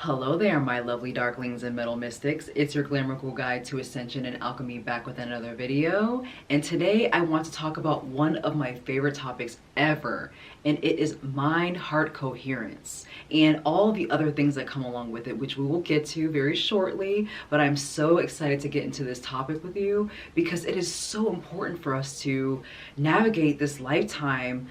Hello there, my lovely darklings and metal mystics. It's your glamorical guide to ascension and alchemy back with another video. And today I want to talk about one of my favorite topics ever, and it is mind-heart coherence and all the other things that come along with it, which we will get to very shortly. But I'm so excited to get into this topic with you because it is so important for us to navigate this lifetime,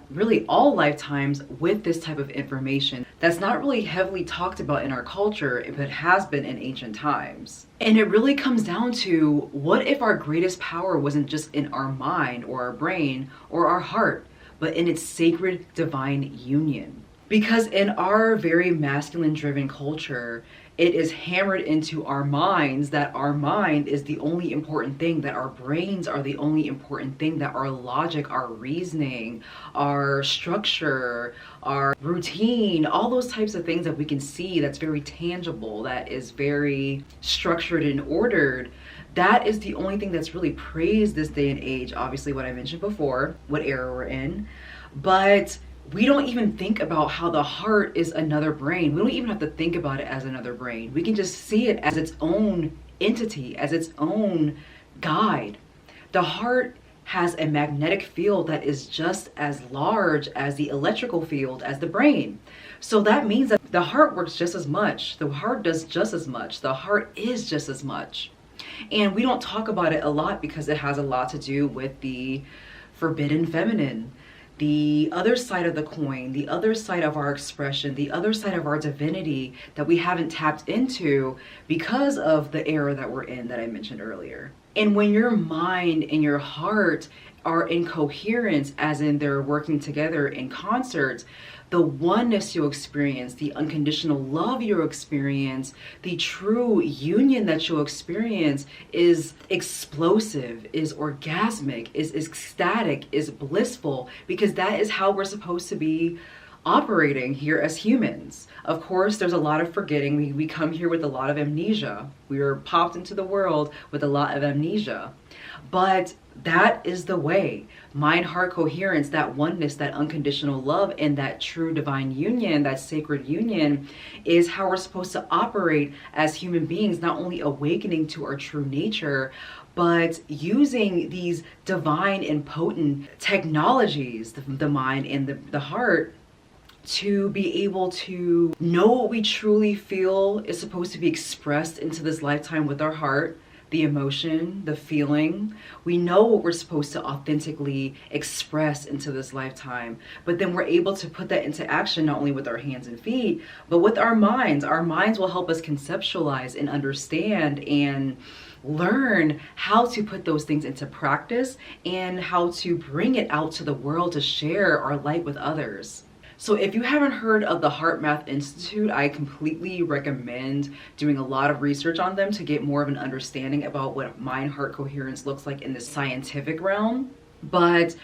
really all lifetimes, with this type of information that's not really heavily talked about in our culture, but has been in ancient times. And it really comes down to, what if our greatest power wasn't just in our mind or our brain or our heart, but in its sacred divine union? Because in our very masculine driven culture, it is hammered into our minds that our mind is the only important thing, that our brains are the only important thing, that our logic, our reasoning, our structure, our routine, all those types of things that we can see, that's very tangible, that is very structured and ordered, that is the only thing that's really praised this day and age. Obviously, what I mentioned before, what era we're in. But we don't even think about how the heart is another brain. We don't even have to think about it as another brain. We can just see it as its own entity, as its own guide. The heart has a magnetic field that is just as large as the electrical field as the brain. So that means that the heart works just as much. The heart does just as much. The heart is just as much. And we don't talk about it a lot because it has a lot to do with the forbidden feminine, the other side of the coin, the other side of our expression, the other side of our divinity that we haven't tapped into because of the era that we're in that I mentioned earlier. And when your mind and your heart are in coherence, as in they're working together in concert, the oneness you'll experience, the unconditional love you'll experience, the true union that you'll experience is explosive, is orgasmic, is ecstatic, is blissful, because that is how we're supposed to be operating here as humans. Of course, there's a lot of forgetting. We come here with a lot of amnesia. We were popped into the world with a lot of amnesia. But that is the way. Mind-heart coherence, that oneness, that unconditional love, and that true divine union, that sacred union, is how we're supposed to operate as human beings, not only awakening to our true nature, but using these divine and potent technologies, the mind and the heart, to be able to know what we truly feel is supposed to be expressed into this lifetime with our heart, the emotion, the feeling. We know what we're supposed to authentically express into this lifetime, but then we're able to put that into action, not only with our hands and feet, but with our minds. Our minds will help us conceptualize and understand and learn how to put those things into practice and how to bring it out to the world to share our light with others. So if you haven't heard of the Heart Math Institute, I completely recommend doing a lot of research on them to get more of an understanding about what mind-heart coherence looks like in the scientific realm. But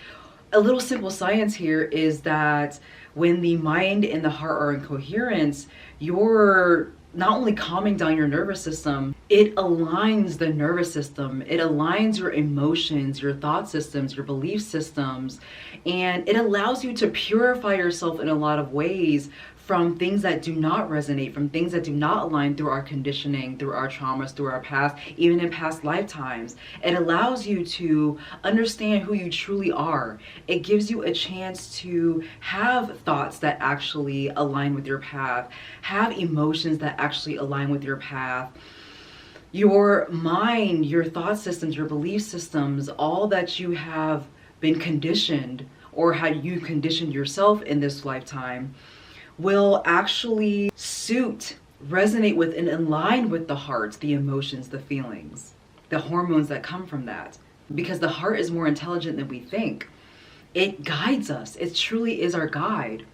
a little simple science here is that when the mind and the heart are in coherence, you're not only calming down your nervous system, it aligns the nervous system, it aligns your emotions, your thought systems, your belief systems, and it allows you to purify yourself in a lot of ways from things that do not resonate, from things that do not align through our conditioning, through our traumas, through our past, even in past lifetimes. It allows you to understand who you truly are. It gives you a chance to have thoughts that actually align with your path, have emotions that actually align with your path. Your mind, your thought systems, your belief systems, all that you have been conditioned, or how you conditioned yourself in this lifetime, will actually resonate with and align with the heart, the emotions, the feelings, the hormones that come from that. Because the heart is more intelligent than we think. It guides us. It truly is our guide.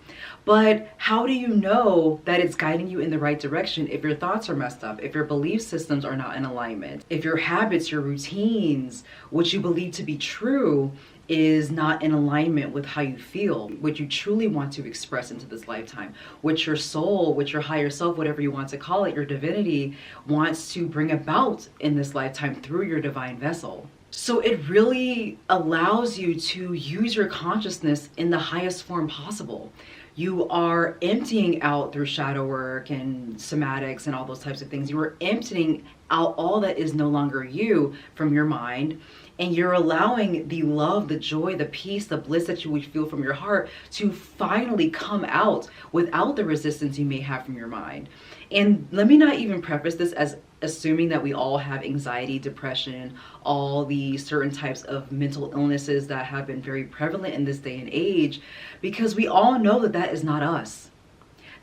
But how do you know that it's guiding you in the right direction if your thoughts are messed up, if your belief systems are not in alignment, if your habits, your routines, what you believe to be true is not in alignment with how you feel, what you truly want to express into this lifetime, what your soul, what your higher self, whatever you want to call it, your divinity wants to bring about in this lifetime through your divine vessel. So it really allows you to use your consciousness in the highest form possible. You are emptying out through shadow work and somatics and all those types of things. You are emptying out all that is no longer you from your mind. And you're allowing the love, the joy, the peace, the bliss that you would feel from your heart to finally come out without the resistance you may have from your mind. And let me not even preface this as assuming that we all have anxiety, depression, all the certain types of mental illnesses that have been very prevalent in this day and age, because we all know that that is not us.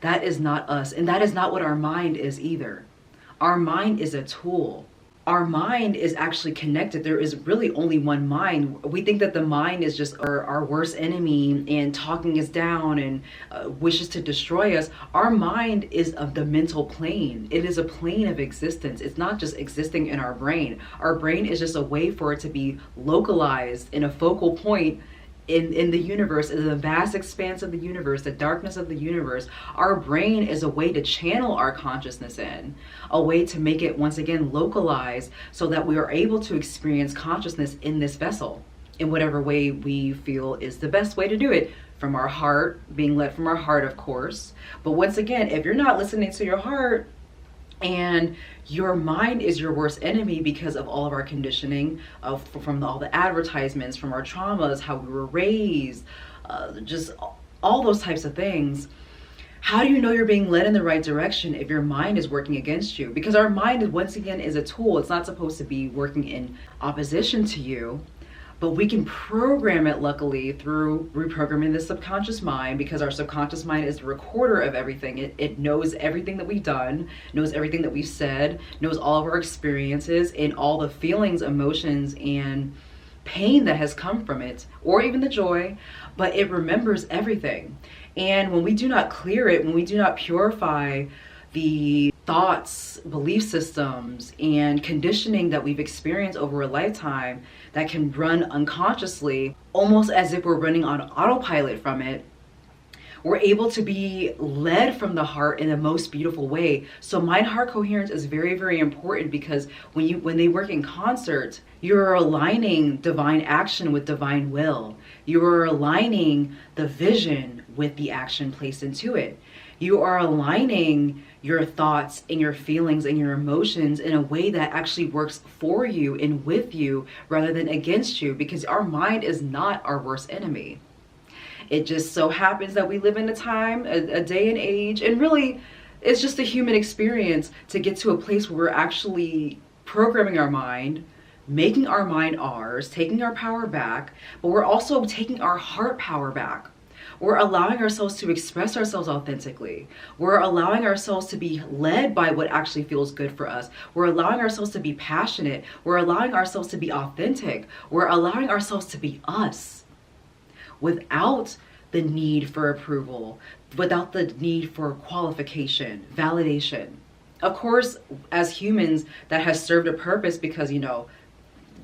That is not us. And that is not what our mind is either. Our mind is a tool. Our mind is actually connected. There is really only one mind. We think that the mind is just our worst enemy and talking us down and wishes to destroy us. Our mind is of the mental plane. It is a plane of existence. It's not just existing in our brain. Our brain is just a way for it to be localized in a focal point in the universe, in the vast expanse of the universe, the darkness of the universe. Our brain is a way to channel our consciousness in, a way to make it once again localized so that we are able to experience consciousness in this vessel in whatever way we feel is the best way to do it, from our heart, being led from our heart, of course. But once again, if you're not listening to your heart, and your mind is your worst enemy because of all of our conditioning, from all the advertisements, from our traumas, how we were raised, just all those types of things. How do you know you're being led in the right direction if your mind is working against you? Because our mind, once again, is a tool. It's not supposed to be working in opposition to you. But we can program it, luckily, through reprogramming the subconscious mind, because our subconscious mind is the recorder of everything. It knows everything that we've done, knows everything that we've said, knows all of our experiences and all the feelings, emotions, and pain that has come from it, or even the joy, but it remembers everything. And when we do not clear it, when we do not purify the thoughts, belief systems, and conditioning that we've experienced over a lifetime that can run unconsciously, almost as if we're running on autopilot from it, we're able to be led from the heart in the most beautiful way. So mind-heart coherence is very, very important, because when they work in concert, you're aligning divine action with divine will. You are aligning the vision with the action placed into it. You are aligning your thoughts and your feelings and your emotions in a way that actually works for you and with you rather than against you, because our mind is not our worst enemy. It just so happens that we live in a time, a day and age, and really it's just a human experience to get to a place where we're actually programming our mind, making our mind ours, taking our power back, but we're also taking our heart power back. We're allowing ourselves to express ourselves authentically. We're allowing ourselves to be led by what actually feels good for us. We're allowing ourselves to be passionate. We're allowing ourselves to be authentic. We're allowing ourselves to be us without the need for approval, without the need for qualification, validation. Of course, as humans, that has served a purpose, because,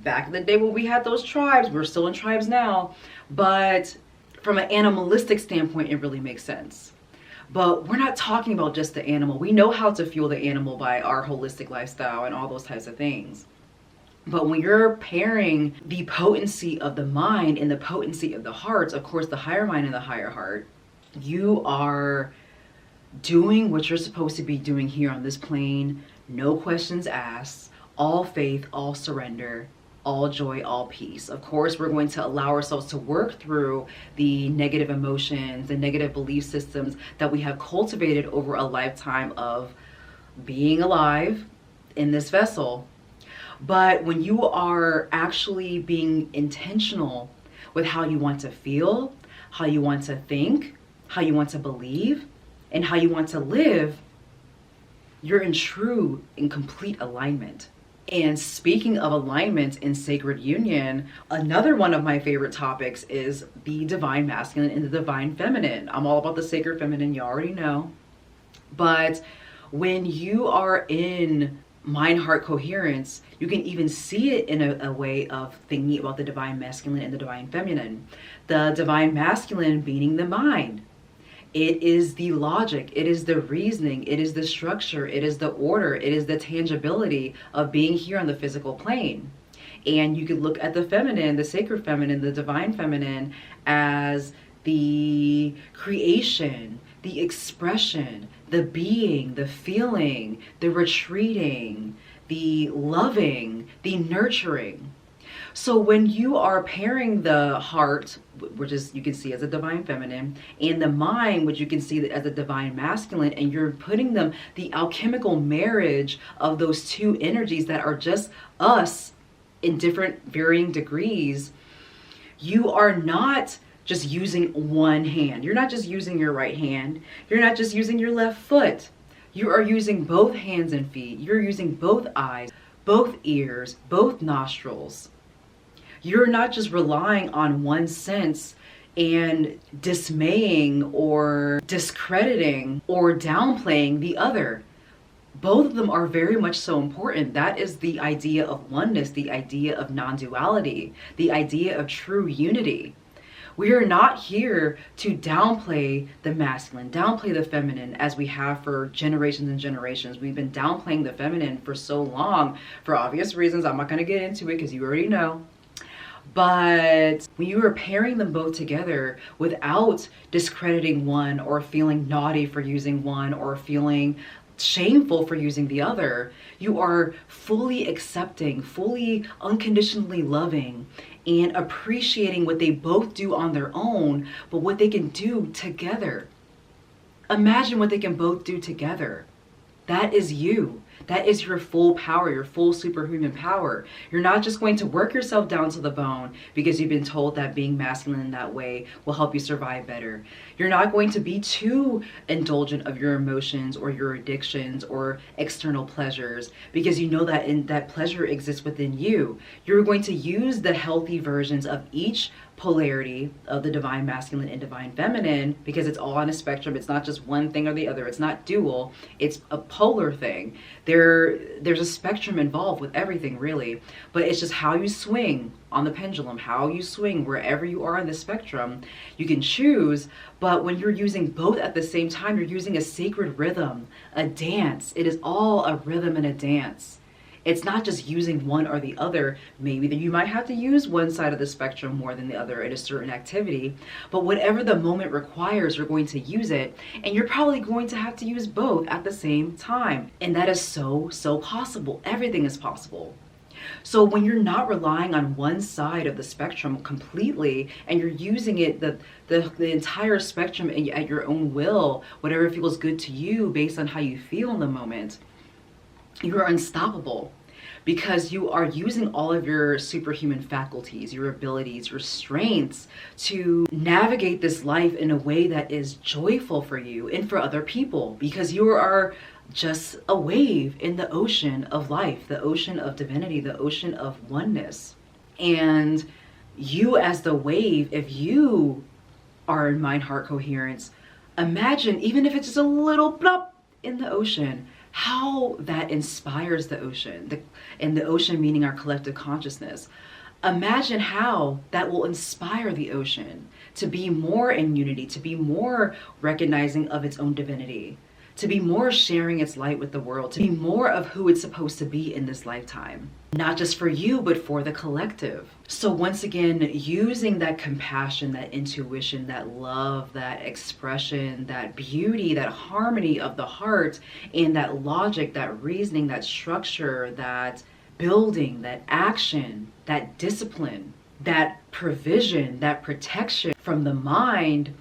back in the day when we had those tribes, we're still in tribes now, but from an animalistic standpoint, it really makes sense. But we're not talking about just the animal. We know how to fuel the animal by our holistic lifestyle and all those types of things. But when you're pairing the potency of the mind and the potency of the heart, of course, the higher mind and the higher heart, you are doing what you're supposed to be doing here on this plane. No questions asked, all faith, all surrender, all joy, all peace. Of course, we're going to allow ourselves to work through the negative emotions, the negative belief systems that we have cultivated over a lifetime of being alive in this vessel. But when you are actually being intentional with how you want to feel, how you want to think, how you want to believe, and how you want to live, you're in true and complete alignment. And speaking of alignment in sacred union, another one of my favorite topics is the divine masculine and the divine feminine. I'm all about the sacred feminine, you already know. But when you are in mind-heart coherence, you can even see it in a way of thinking about the divine masculine and the divine feminine. The divine masculine being the mind. It is the logic, it is the reasoning, it is the structure, it is the order, it is the tangibility of being here on the physical plane. And you could look at the feminine, the sacred feminine, the divine feminine, as the creation, the expression, the being, the feeling, the retreating, the loving, the nurturing. So when you are pairing the heart, which is you can see as a divine feminine, and the mind, which you can see as a divine masculine, and you're putting them, the alchemical marriage of those two energies that are just us in different varying degrees, you are not just using one hand. You're not just using your right hand. You're not just using your left foot. You are using both hands and feet. You're using both eyes, both ears, both nostrils. You're not just relying on one sense and dismaying or discrediting or downplaying the other. Both of them are very much so important. That is the idea of oneness, the idea of non-duality, the idea of true unity. We are not here to downplay the masculine, downplay the feminine, as we have for generations and generations. We've been downplaying the feminine for so long, for obvious reasons. I'm not going to get into it because you already know. But when you are pairing them both together without discrediting one or feeling naughty for using one or feeling shameful for using the other, you are fully accepting, fully unconditionally loving, and appreciating what they both do on their own, but what they can do together. Imagine what they can both do together. That is you. That is your full power, your full superhuman power. You're not just going to work yourself down to the bone because you've been told that being masculine in that way will help you survive better. You're not going to be too indulgent of your emotions or your addictions or external pleasures because you know that that pleasure exists within you. You're going to use the healthy versions of each polarity of the divine masculine and divine feminine, because it's all on a spectrum. It's not just one thing or the other. It's not dual. It's a polar thing. There's a spectrum involved with everything, really, but it's just how you swing on the pendulum, how you swing wherever you are on the spectrum. You can choose, but when you're using both at the same time, you're using a sacred rhythm, a dance. It is all a rhythm and a dance. It's not just using one or the other. Maybe that you might have to use one side of the spectrum more than the other in a certain activity, but whatever the moment requires, you're going to use it, and you're probably going to have to use both at the same time. And that is so possible. Everything is possible. So when you're not relying on one side of the spectrum completely, and you're using it, the entire spectrum at your own will, whatever feels good to you based on how you feel in the moment, you're unstoppable, because you are using all of your superhuman faculties, your abilities, your strengths to navigate this life in a way that is joyful for you and for other people, because you are just a wave in the ocean of life, the ocean of divinity, the ocean of oneness. And you as the wave, if you are in mind heart coherence, imagine, even if it's just a little plop in the ocean, how that inspires the ocean, and the ocean meaning our collective consciousness. Imagine how that will inspire the ocean to be more in unity, to be more recognizing of its own divinity, to be more sharing its light with the world, to be more of who it's supposed to be in this lifetime. Not just for you, but for the collective. So once again, using that compassion, that intuition, that love, that expression, that beauty, that harmony of the heart, and that logic, that reasoning, that structure, that building, that action, that discipline, that provision, that protection from the mind.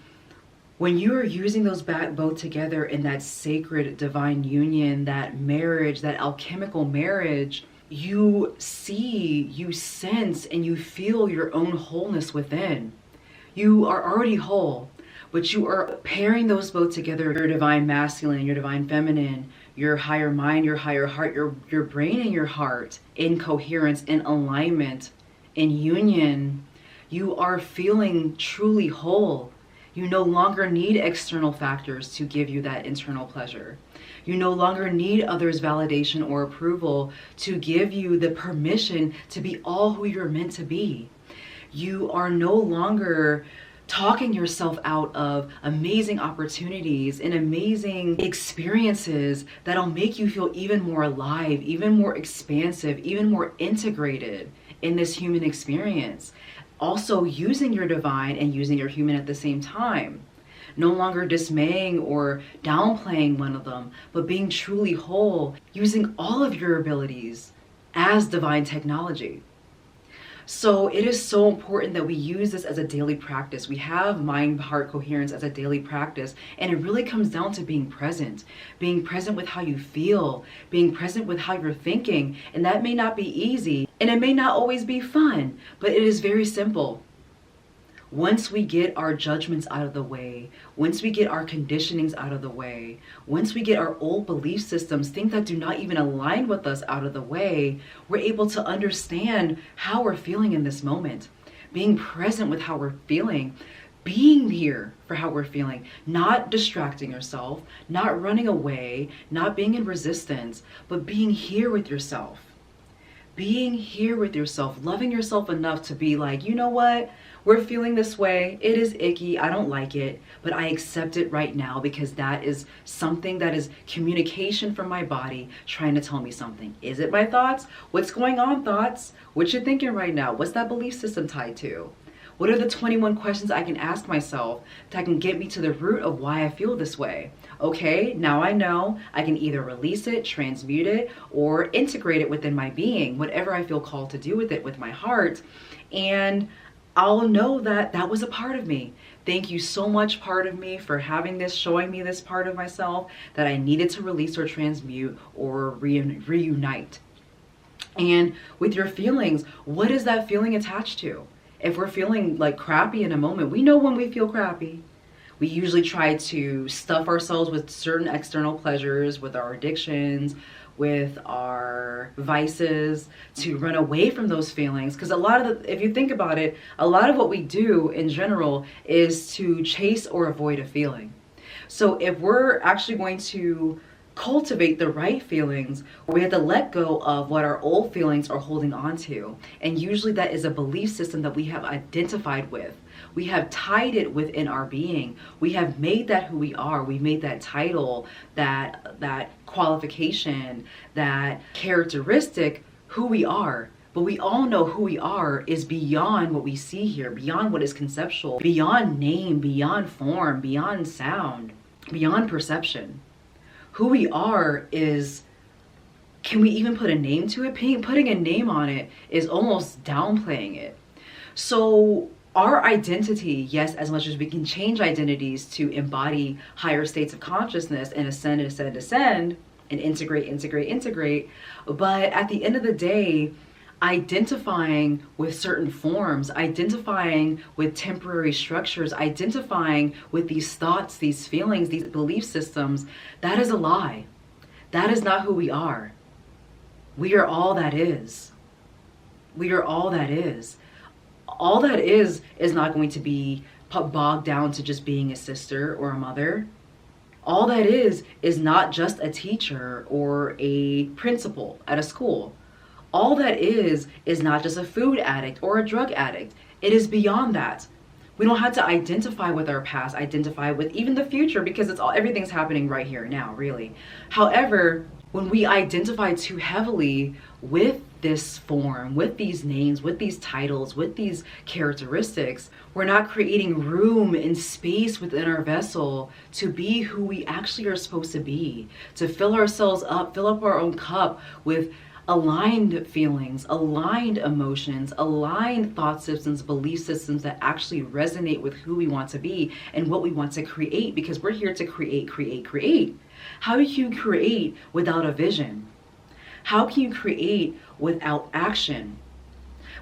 When you are using those both together in that sacred divine union, that marriage, that alchemical marriage, you see, you sense, and you feel your own wholeness within. You are already whole, but you are pairing those both together, your divine masculine, your divine feminine, your higher mind, your higher heart, your brain and your heart in coherence, in alignment, in union. You are feeling truly whole. You no longer need external factors to give you that internal pleasure. You no longer need others' validation or approval to give you the permission to be all who you're meant to be. You are no longer talking yourself out of amazing opportunities and amazing experiences that'll make you feel even more alive, even more expansive, even more integrated in this human experience. Also using your divine and using your human at the same time. No longer dismaying or downplaying one of them, but being truly whole, using all of your abilities as divine technology. So it is so important that we use this as a daily practice. We have mind-heart coherence as a daily practice, and it really comes down to being present with how you feel, being present with how you're thinking. And that may not be easy, and it may not always be fun, but it is very simple. Once we get our judgments out of the way, once we get our conditionings out of the way, once we get our old belief systems, things that do not even align with us out of the way, we're able to understand how we're feeling in this moment. Being present with how we're feeling, being here for how we're feeling, not distracting yourself, not running away, not being in resistance, but being here with yourself. Being here with yourself, loving yourself enough to be like, you know what? We're feeling this way. It is icky. I don't like it, but I accept it right now because that is something that is communication from my body trying to tell me something. Is it my thoughts? What's going on, thoughts? What you thinking right now? What's that belief system tied to? What are the 21 questions I can ask myself that can get me to the root of why I feel this way? Okay, now I know I can either release it, transmute it, or integrate it within my being, whatever I feel called to do with it with my heart. And I'll know that that was a part of me. Thank you so much, part of me, for having this, showing me this part of myself that I needed to release or transmute or reunite. And with your feelings, what is that feeling attached to? If we're feeling like crappy in a moment, we know when we feel crappy. We usually try to stuff ourselves with certain external pleasures, with our addictions, with our vices, to run away from those feelings. Because a lot of if you think about it, a lot of what we do in general is to chase or avoid a feeling. So if we're actually going to cultivate the right feelings, we have to let go of what our old feelings are holding on to. And usually that is a belief system that we have identified with. We have tied it within our being. We have made that who we are. We made that title, that qualification, that characteristic who we are. But we all know who we are is beyond what we see here, beyond what is conceptual, beyond name, beyond form, beyond sound, beyond perception. Who we are is, can we even put a name to it? Putting a name on it is almost downplaying it. So our identity, yes, as much as we can change identities to embody higher states of consciousness and ascend, and integrate. But at the end of the day, identifying with certain forms, identifying with temporary structures, identifying with these thoughts, these feelings, these belief systems, that is a lie. That is not who we are. We are all that is. We are all that is. All that is not going to be bogged down to just being a sister or a mother. All that is not just a teacher or a principal at a school. All that is not just a food addict or a drug addict. It is beyond that. We don't have to identify with our past, identify with even the future, because everything's happening right here now, really. However, when we identify too heavily with this form, with these names, with these titles, with these characteristics, we're not creating room and space within our vessel to be who we actually are supposed to be, to fill ourselves up, fill up our own cup with aligned feelings, aligned emotions, aligned thought systems, belief systems that actually resonate with who we want to be and what we want to create, because we're here to create. How can you create without a vision? How can you create without action?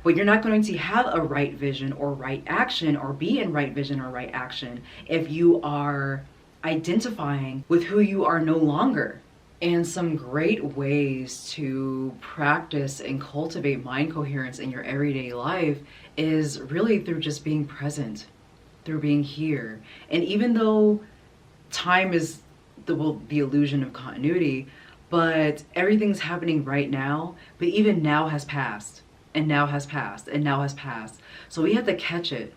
Well, you're not going to have a right vision or right action or be in right vision or right action if you are identifying with who you are no longer. And some great ways to practice and cultivate mind coherence in your everyday life is really through just being present, through being here. And even though time is the illusion of continuity, but everything's happening right now, but even now has passed, and now has passed, and now has passed. So we have to catch it.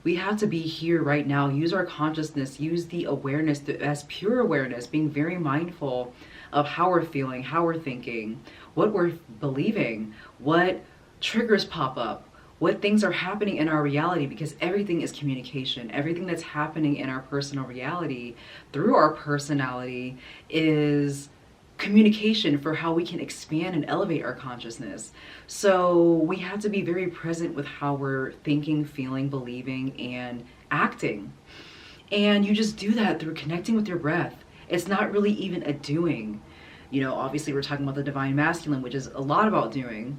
We have to be here right now, use our consciousness, use the awareness as pure awareness, being very mindful of how we're feeling, how we're thinking, what we're believing, what triggers pop up, what things are happening in our reality, because everything is communication. Everything that's happening in our personal reality through our personality is communication for how we can expand and elevate our consciousness. So we have to be very present with how we're thinking, feeling, believing, and acting. And you just do that through connecting with your breath. It's not really even a doing. You know, obviously we're talking about the divine masculine, which is a lot about doing.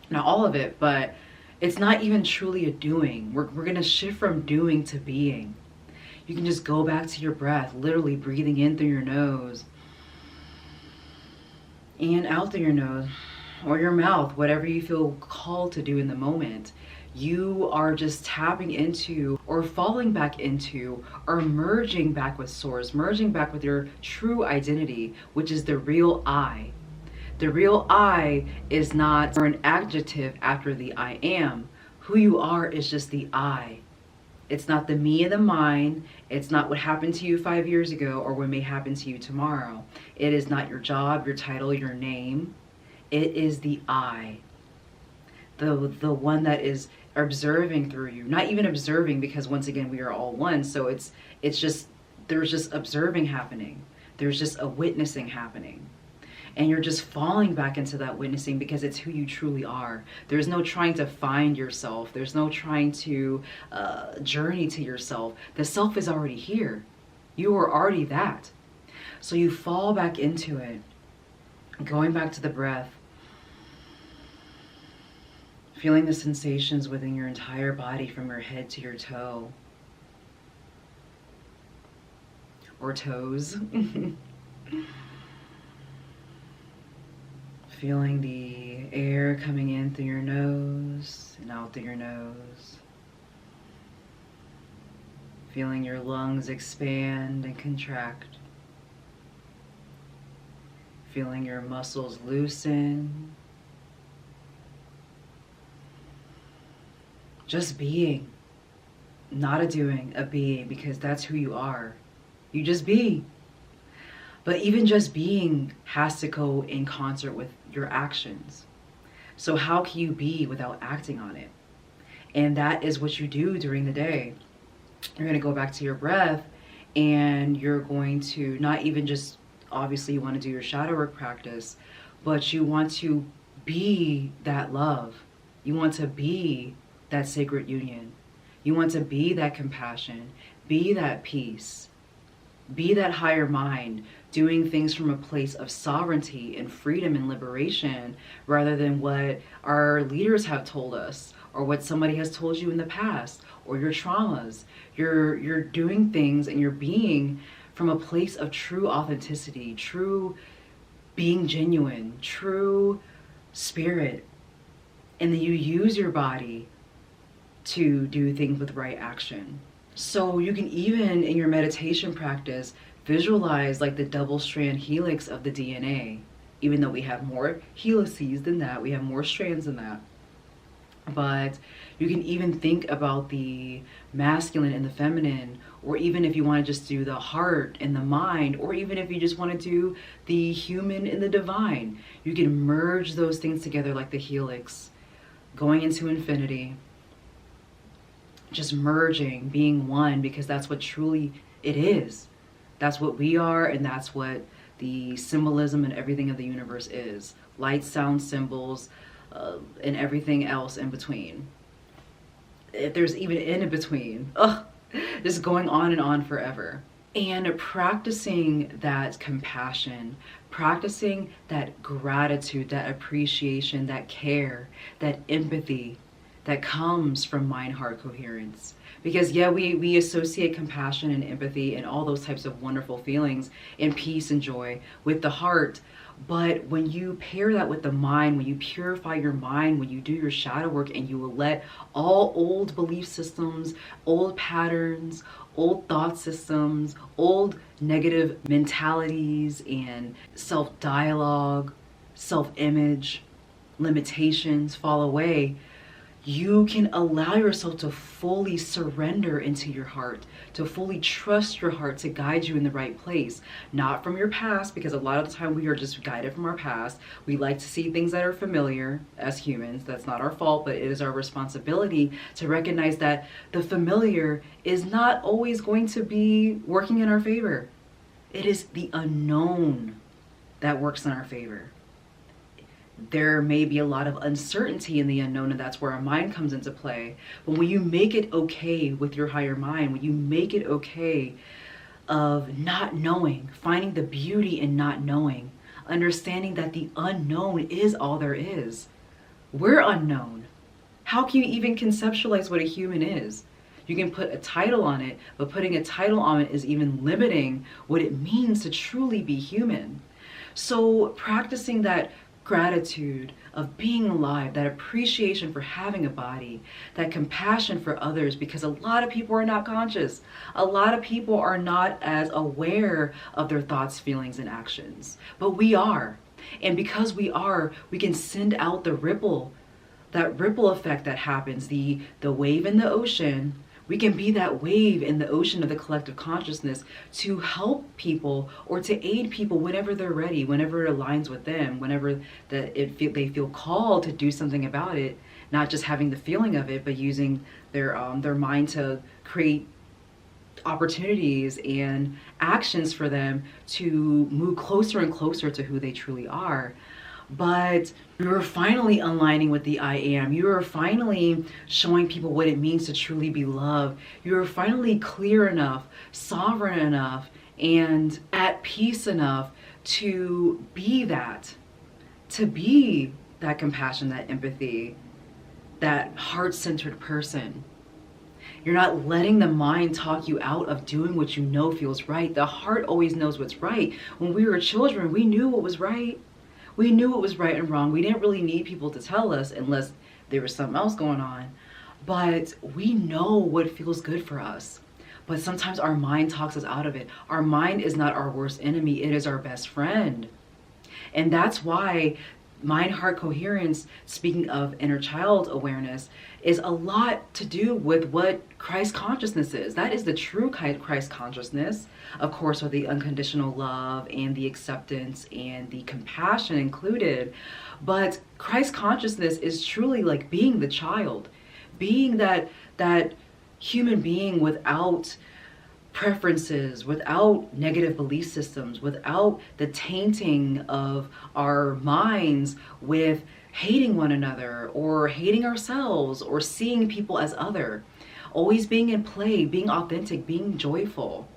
Not all of it, but it's not even truly a doing. We're going to shift from doing to being. You can just go back to your breath, literally breathing in through your nose and out through your nose or your mouth, whatever you feel called to do in the moment. You are just tapping into or falling back into or merging back with source, merging back with your true identity, which is the real I. The real I is not an adjective after the I am. Who you are is just the I. It's not the me and the mine. It's not what happened to you 5 years ago or what may happen to you tomorrow. It is not your job, your title, your name. It is the I. The one that is observing through you. Not even observing, because once again we are all one. So it's just, there's just observing happening. There's just a witnessing happening. And you're just falling back into that witnessing because it's who you truly are. There's no trying to find yourself. There's no trying to journey to yourself. The self is already here. You are already that. So you fall back into it, going back to the breath, feeling the sensations within your entire body from your head to your toe or toes. Feeling the air coming in through your nose and out through your nose. Feeling your lungs expand and contract. Feeling your muscles loosen. Just being. Not a doing, a being, because that's who you are. You just be. But even just being has to go in concert with your actions. So how can you be without acting on it? And that is what you do during the day. You're going to go back to your breath, and you're going to not even just, obviously you want to do your shadow work practice, but you want to be that love. You want to be that sacred union. You want to be that compassion, be that peace, be that higher mind, doing things from a place of sovereignty and freedom and liberation, rather than what our leaders have told us or what somebody has told you in the past or your traumas. You're doing things and you're being from a place of true authenticity, true being genuine, true spirit. And then you use your body to do things with right action. So you can even in your meditation practice visualize like the double strand helix of the DNA. Even though we have more helices than that, we have more strands than that. But you can even think about the masculine and the feminine, or even if you want to just do the heart and the mind, or even if you just want to do the human and the divine, you can merge those things together like the helix, going into infinity, just merging, being one, because that's what truly it is. That's what we are, and that's what the symbolism and everything of the universe is. Light, sound, symbols, and everything else in between. If there's even in between, just going on and on forever. And practicing that compassion, practicing that gratitude, that appreciation, that care, that empathy that comes from mind-heart coherence. Because yeah, we associate compassion and empathy and all those types of wonderful feelings and peace and joy with the heart. But when you pair that with the mind, when you purify your mind, when you do your shadow work and you will let all old belief systems, old patterns, old thought systems, old negative mentalities and self-dialogue, self-image, limitations fall away, you can allow yourself to fully surrender into your heart, to fully trust your heart to guide you in the right place, not from your past, because a lot of the time we are just guided from our past. We like to see things that are familiar as humans. That's not our fault, but it is our responsibility to recognize that the familiar is not always going to be working in our favor. It is the unknown that works in our favor. There may be a lot of uncertainty in the unknown, and that's where our mind comes into play. But when you make it okay with your higher mind, when you make it okay of not knowing, finding the beauty in not knowing, understanding that the unknown is all there is. We're unknown. How can you even conceptualize what a human is? You can put a title on it, but putting a title on it is even limiting what it means to truly be human. So practicing that gratitude of being alive, that appreciation for having a body, that compassion for others, because a lot of people are not conscious. A lot of people are not as aware of their thoughts, feelings, and actions. But we are. And because we are, we can send out the ripple, that ripple effect that happens, the wave in the ocean. We can be that wave in the ocean of the collective consciousness to help people or to aid people whenever they're ready, whenever it aligns with them, whenever they feel called to do something about it, not just having the feeling of it, but using their mind to create opportunities and actions for them to move closer and closer to who they truly are. But you're finally aligning with the I am. You are finally showing people what it means to truly be loved. You're finally clear enough, sovereign enough, and at peace enough to be that compassion, that empathy, that heart-centered person. You're not letting the mind talk you out of doing what you know feels right. The heart always knows what's right. When we were children, we knew what was right. We knew what was right and wrong. We didn't really need people to tell us unless there was something else going on. But we know what feels good for us. But sometimes our mind talks us out of it. Our mind is not our worst enemy. It is our best friend. And that's why mind-heart coherence, speaking of inner child awareness, is a lot to do with what Christ consciousness is. That is the true Christ consciousness, of course, with the unconditional love and the acceptance and the compassion included. But Christ consciousness is truly like being the child, being that human being without preferences, without negative belief systems, without the tainting of our minds with hating one another or hating ourselves or seeing people as other. Always being in play, being authentic, being joyful,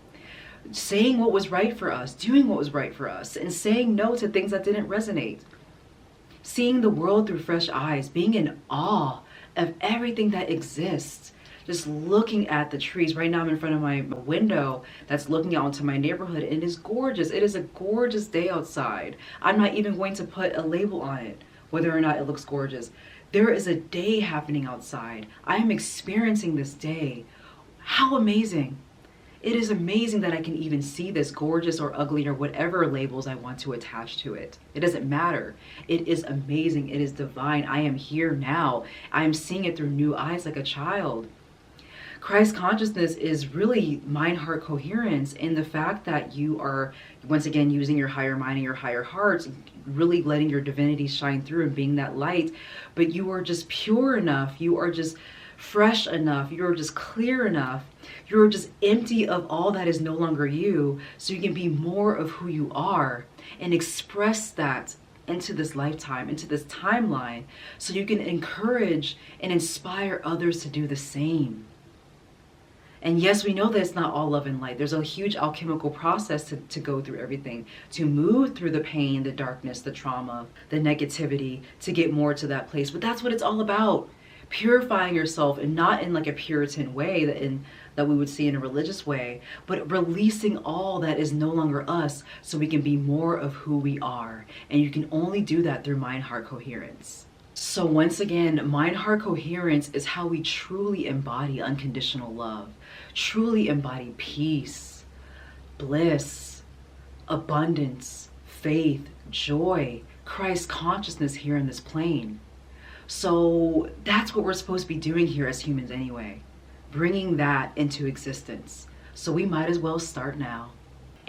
saying what was right for us, doing what was right for us, and saying no to things that didn't resonate. Seeing the world through fresh eyes, being in awe of everything that exists. Just looking at the trees. Right now I'm in front of my window that's looking out into my neighborhood, and it is gorgeous. It is a gorgeous day outside. I'm not even going to put a label on it, whether or not it looks gorgeous. There is a day happening outside. I am experiencing this day. How amazing. It is amazing that I can even see this gorgeous or ugly or whatever labels I want to attach to it. It doesn't matter. It is amazing. It is divine. I am here now. I am seeing it through new eyes like a child. Christ consciousness is really mind-heart coherence in the fact that you are, once again, using your higher mind and your higher heart, really letting your divinity shine through and being that light. But you are just pure enough. You are just fresh enough. You're just clear enough. You're just empty of all that is no longer you, so you can be more of who you are and express that into this lifetime, into this timeline, so you can encourage and inspire others to do the same. And yes, we know that it's not all love and light. There's a huge alchemical process to go through everything, to move through the pain, the darkness, the trauma, the negativity, to get more to that place. But that's what it's all about. Purifying yourself, and not in like a Puritan way that we would see in a religious way, but releasing all that is no longer us so we can be more of who we are. And you can only do that through mind-heart coherence. So once again, mind-heart coherence is how we truly embody unconditional love, truly embody peace, bliss, abundance, faith, joy, Christ consciousness here in this plane. So that's what we're supposed to be doing here as humans anyway, bringing that into existence. So we might as well start now.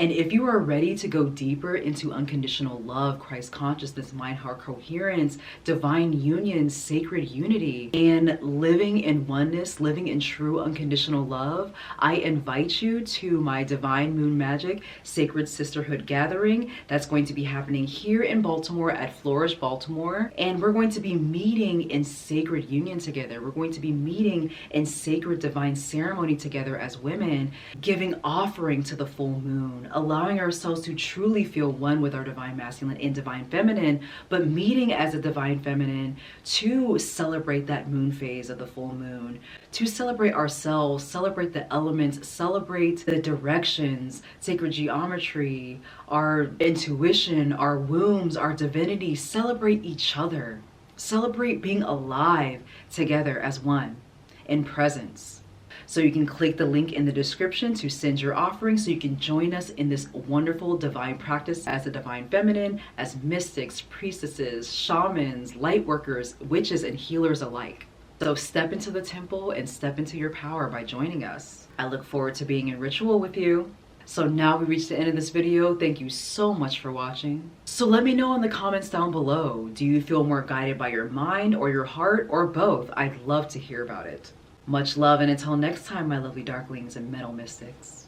And if you are ready to go deeper into unconditional love, Christ consciousness, mind, heart, coherence, divine union, sacred unity, and living in oneness, living in true unconditional love, I invite you to my Divine Moon Magic Sacred Sisterhood Gathering. That's going to be happening here in Baltimore at Flourish Baltimore. And we're going to be meeting in sacred union together. We're going to be meeting in sacred divine ceremony together as women, giving offering to the full moon, allowing ourselves to truly feel one with our divine masculine and divine feminine, but meeting as a divine feminine to celebrate that moon phase of the full moon, to celebrate ourselves, celebrate the elements, celebrate the directions, sacred geometry, our intuition, our wombs, our divinity, celebrate each other, celebrate being alive together as one in presence. So you can click the link in the description to send your offering so you can join us in this wonderful divine practice as a divine feminine, as mystics, priestesses, shamans, light workers, witches, and healers alike. So step into the temple and step into your power by joining us. I look forward to being in ritual with you. So now we reach the end of this video. Thank you so much for watching. So let me know in the comments down below. Do you feel more guided by your mind or your heart or both? I'd love to hear about it. Much love, and until next time, my lovely darklings and metal mystics.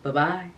Bye-bye.